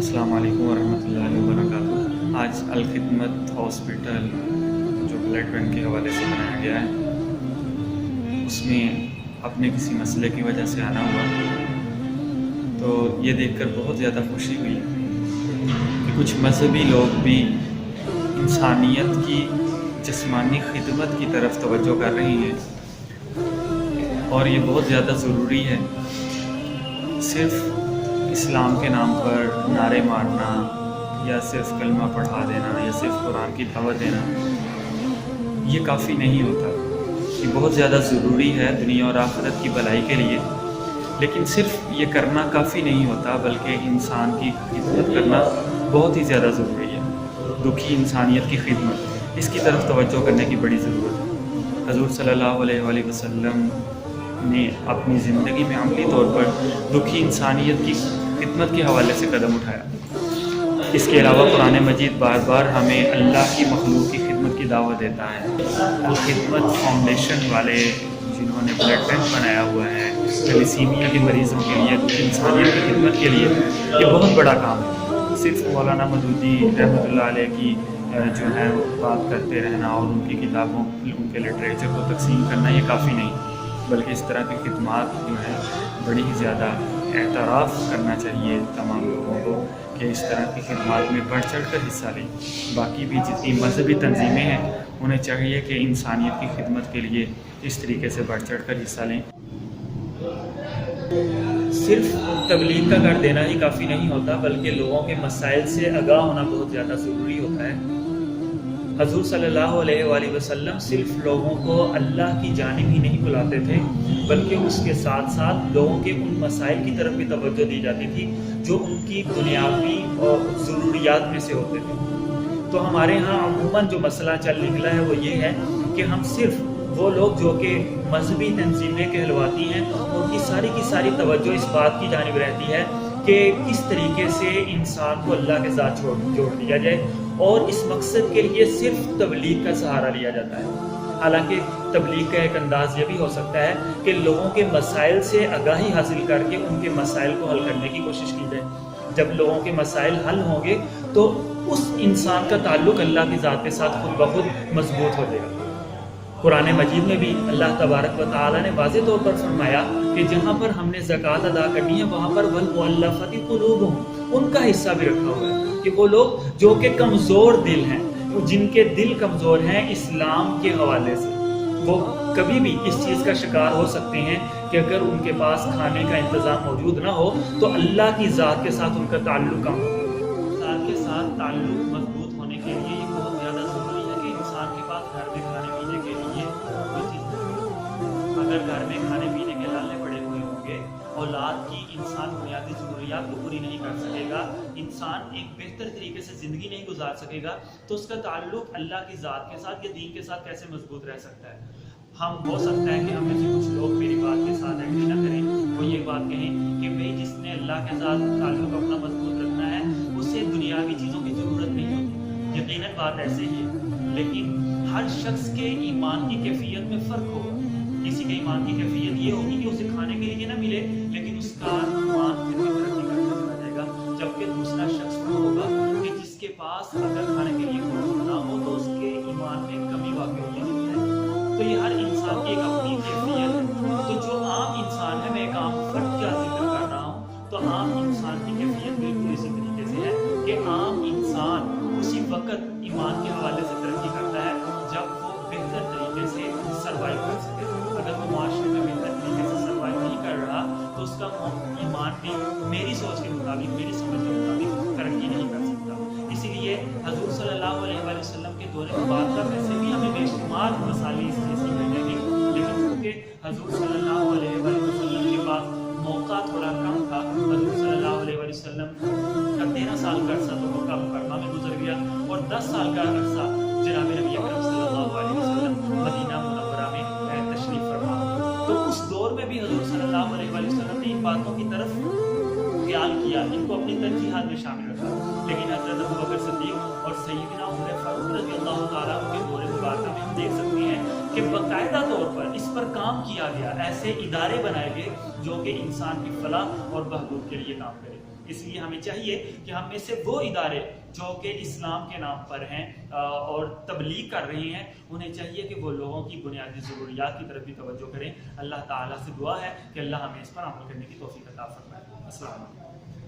السلام علیکم ورحمۃ اللہ وبرکاتہ۔ آج الخدمت ہاسپٹل جو بلڈ بینک کے حوالے سے بنایا گیا ہے، اس میں اپنے کسی مسئلے کی وجہ سے آنا ہوا، تو یہ دیکھ کر بہت زیادہ خوشی ہوئی کہ کچھ مذہبی لوگ بھی انسانیت کی جسمانی خدمت کی طرف توجہ کر رہی ہیں، اور یہ بہت زیادہ ضروری ہے۔ صرف اسلام کے نام پر نعرے مارنا یا صرف کلمہ پڑھا دینا یا صرف قرآن کی دعوت دینا یہ کافی نہیں ہوتا۔ یہ بہت زیادہ ضروری ہے دنیا اور آخرت کی بھلائی کے لیے، لیکن صرف یہ کرنا کافی نہیں ہوتا، بلکہ انسان کی خدمت کرنا بہت ہی زیادہ ضروری ہے۔ دکھی انسانیت کی خدمت، اس کی طرف توجہ کرنے کی بڑی ضرورت ہے۔ حضور صلی اللہ علیہ وآلہ وسلم نے اپنی زندگی میں عملی طور پر دکھی انسانیت کی خدمت کے حوالے سے قدم اٹھایا۔ اس کے علاوہ قرآن مجید بار بار ہمیں اللہ کی مخلوق کی خدمت کی دعوت دیتا ہے۔ وہ خدمت فاؤنڈیشن والے جنہوں نے بلڈ بینک بنایا ہوا ہے تھیلیسیمیا کے مریضوں کے لیے، دکھی انسانیت کی خدمت کے لیے، یہ بہت بڑا کام ہے۔ صرف مولانا مودودی رحمۃ اللہ علیہ کی جو ہے بات کرتے رہنا اور ان کی کتابوں ان کے لٹریچر کو تقسیم کرنا یہ کافی نہیں، بلکہ اس طرح کی خدمات جو ہیں بڑی ہی زیادہ اعتراف کرنا چاہیے تمام لوگوں کو کہ اس طرح کی خدمات میں بڑھ چڑھ کر حصہ لیں۔ باقی بھی جتنی مذہبی تنظیمیں ہیں انہیں چاہیے کہ انسانیت کی خدمت کے لیے اس طریقے سے بڑھ چڑھ کر حصہ لیں۔ صرف تبلیغ کا کر دینا ہی کافی نہیں ہوتا، بلکہ لوگوں کے مسائل سے آگاہ ہونا بہت زیادہ ضروری ہوتا ہے۔ حضور صلی اللہ علیہ وآلہ وسلم صرف لوگوں کو اللہ کی جانب ہی نہیں بلاتے تھے، بلکہ اس کے ساتھ ساتھ لوگوں کے ان مسائل کی طرف بھی توجہ دی جاتی تھی جو ان کی دنیاوی اور ضروریات میں سے ہوتے تھے۔ تو ہمارے ہاں عموماً جو مسئلہ چل نکلا ہے وہ یہ ہے کہ ہم صرف وہ لوگ جو کہ مذہبی تنظیمیں کہلواتی ہیں، ان کی ساری توجہ اس بات کی جانب رہتی ہے کہ کس طریقے سے انسان کو اللہ کے ساتھ جوڑ دیا جائے، اور اس مقصد کے لیے صرف تبلیغ کا سہارا لیا جاتا ہے۔ حالانکہ تبلیغ کا ایک انداز یہ بھی ہو سکتا ہے کہ لوگوں کے مسائل سے آگاہی حاصل کر کے ان کے مسائل کو حل کرنے کی کوشش کی جائے۔ جب لوگوں کے مسائل حل ہوں گے تو اس انسان کا تعلق اللہ کی ذات کے ساتھ خود بخود مضبوط ہو جائے گا۔ قرآن مجید میں بھی اللہ تبارک و تعالیٰ نے واضح طور پر فرمایا کہ جہاں پر ہم نے زکوٰۃ ادا کرنی ہے وہاں پر والمؤلفۃ قلوبہم، ان کا حصہ بھی رکھا ہوا ہے کہ وہ لوگ جو کہ کمزور دل ہیں، جن کے دل کمزور ہیں اسلام کے حوالے سے، وہ کبھی بھی اس چیز کا شکار ہو سکتے ہیں کہ اگر ان کے پاس کھانے کا انتظام موجود نہ ہو تو اللہ کی ذات کے ساتھ ان کا تعلق کم ہو۔ ذات کے ساتھ تعلق مضبوط ہونے کے لیے یہ بہت زیادہ ضروری ہے کہ انسان کے پاس گھر میں کھانے پینے کے لیے کوئی چیز نہیں۔ اگر گھر میں کھانے پینے کے لالے پڑے ہوئے ہوں گے، اولاد کی انسان بنیادی ضروریات کو پوری نہیں کر سکے گا، انسان ایک بہتر طریقے سے زندگی نہیں گزار سکے گا، تو اس کا تعلق اللہ کی ذات کے ساتھ یا دین کے ساتھ کیسے مضبوط رہ سکتا ہے؟ ہم ہو سکتا ہے کہ ہم میں سے کچھ لوگ میری بات کے ساتھ ایگری نہ کریں، وہ یہ بات کہیں کہ بھئی جس نے اللہ کے ساتھ تعلق اپنا مضبوط رکھنا ہے اسے دنیاوی چیزوں کی ضرورت نہیں ہوتی۔ یقیناً بات ایسے ہی ہے، لیکن ہر شخص کے ایمان کی کیفیت میں فرق ہوگا۔ کسی کے ایمان کی کیفیت یہ ہوگی کہ اسے کھانے کے لیے نہ ملے لیکن اس کا ایمان پھر بھی ترقی کرتا چلا جائے گا، جبکہ دوسرا شخص وہ ہوگا کہ جس کے پاس اگر کھانے کے لیے کچھ نہ ہو تو اس کے ایمان میں کمی واقع ہوتی چلی جائے۔ تو یہ ہر انسان کی ایک اپنی کیفیت ہے۔ تو جو عام انسان ہے، میں ایک عام فرد کا ذکر کر رہا ہوں، تو عام انسان کی کیفیت بالکل اسی طریقے سے ہے کہ عام انسان اسی وقت ایمان کے حوالے سے ترقی کرتا ہے جب وہ بہتر طریقے سے سروائیو کر سکے۔ اگر وہ معاشرے میں بہتر طریقے سے سروائیو نہیں کر رہا تو اس کا ایمان بھی میری سوچ کے مطابق، میری سمجھ کے مطابق ترقی نہیں کر سکتا۔ اسی لیے حضور صلی اللہ علیہ وآلہ وسلم کے دور مبارکہ میں سے بھی ہمیں بے شمار مسائل اس چیز کی ملیں گی، لیکن چونکہ حضور صلی اللہ علیہ وآلہ وسلم کے پاس موقع تھوڑا کم تھا، حضور صلی اللہ علیہ وآلہ وسلم کا 13 سال کا عرصہ تو مکہ مکرمہ میں گزر گیا، اور 10 سال کا عرصہ جناب نبی اکرم صلی اللہ علیہ وسلم مدینہ منورہ میں تشریف فرما۔ تو اس دور میں بھی حضور صلی اللہ علیہ وآلہ وسلم نے ان باتوں کی طرف خیال کیا، ان کو اپنی ترجیحات میں شامل رکھا، لیکن حضرت ابوبکر صدیق اور سیدنا عمر فاروق رضی اللہ تعالیٰ عنہ کے دور مبارکہ میں ہم دیکھ سکتے ہیں کہ باقاعدہ طور پر اس پر کام کیا گیا، ایسے ادارے بنائے گئے جو کہ انسان کی فلاح اور بہبود کے لیے کام کرے۔ اس لیے ہمیں چاہیے کہ ہم میں سے وہ ادارے جو کہ اسلام کے نام پر ہیں اور تبلیغ کر رہے ہیں، انہیں چاہیے کہ وہ لوگوں کی بنیادی ضروریات کی طرف بھی توجہ کریں۔ اللہ تعالیٰ سے دعا ہے کہ اللہ ہمیں اس پر عمل کرنے کی توفیق عطا فرمائے۔ السلام علیکم۔